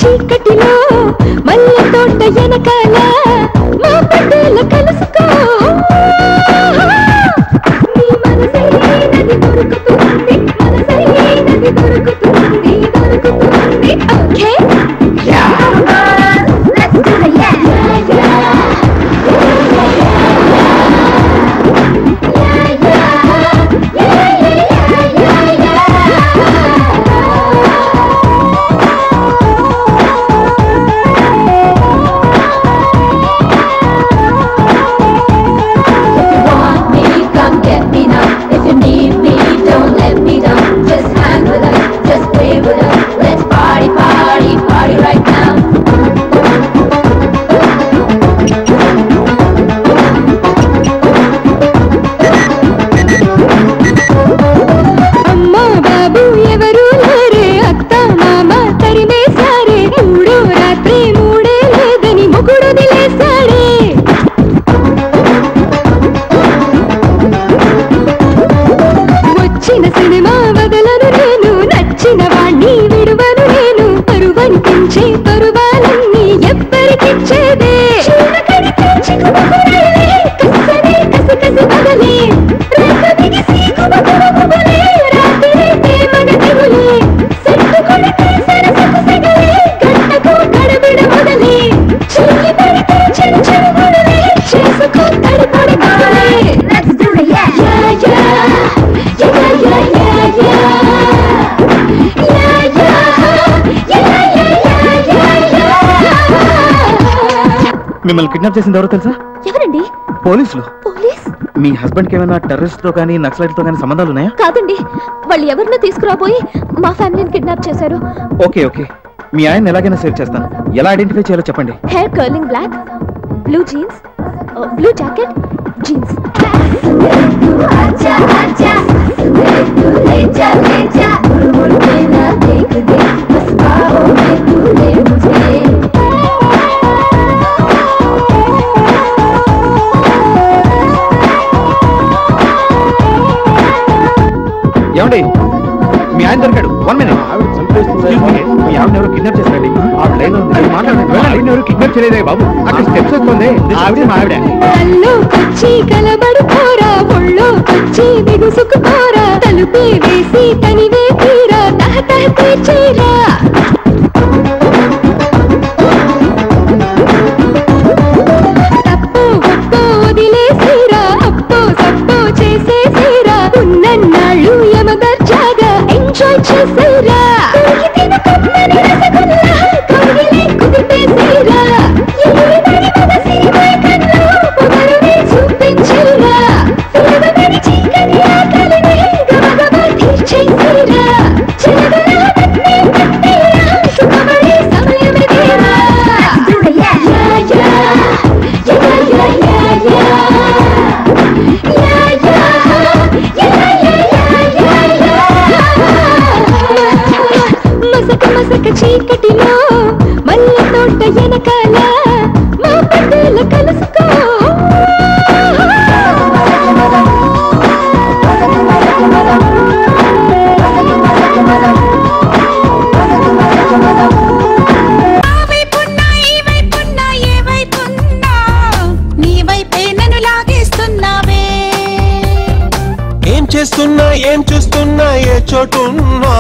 చీకటిలో మల్లె తోట వెనకాల మా పడ్డేల కలుసుకో నీ మనసైనది దొరుకుతుంది మనసైనది దొరుకుతుంది దొరుకుతుంది okay let's do the cinema వదలను నేను నచ్చిన వాణ్ణి విడువను నేను పరువనిపించే పరువాలన్నీ ఎవ్వరికిచ్చేదే మిమ్మల్ని కిడ్నాప్ చేసింది ఎవరో తెలుసా? ఎవరండి? పోలీసులు. పోలీస్? మీ హస్బెండ్ కి ఏమైనా టెర్రరిస్ట్ తో కానీ నక్సలైట్ తో కానీ సంబంధాలు ఉన్నాయా? కాదండి, వాళ్ళు ఎవరినో తీసుకురాబోయి మా ఫ్యామిలీని కిడ్నాప్ చేశారు. ఓకే ఓకే, మీ ఆయన ఎలాగైనా సేవ్ చేస్తాను. ఎలా ఐడెంటిఫై చేయాలో చెప్పండి. Hair curling black, blue jeans, blue jacket, jeans. ఏమండి, మీ ఆయన దొరికాడు. 1 minute. మీ ఆవిడ ఎవరు కిడ్నాప్ చేశారండి. ఆవిడ లైన్ ఉంది, మాట్లాడండి. ఎవరు కిడ్నాప్ చేయలేదే బాబు, అక్కడ స్టెప్స్ వస్తుంది. ఆవిడ మా ఆవిడ. కల్లోకొచ్చి కలబడుకోరా, ఒళ్ళోకొచ్చి బిగుసుకుపోరా, తలుపే వేసి తనివే తీరా, తహతహ తీర్చేరా. తప్పు ఒప్పో వదిలేసిరా, అప్పో సప్పో చేసేసిరా, ఉన్నన్నాళ్ళు యమదర్జాగా ఎంజాయ్ చేసేరా. చీకటిలో మల్లె తోట వెనకాల మా పడ్డేల కలుసుకో. ఏం చేస్తున్నా ఏం చూస్తున్నా ఏ చోటున్నా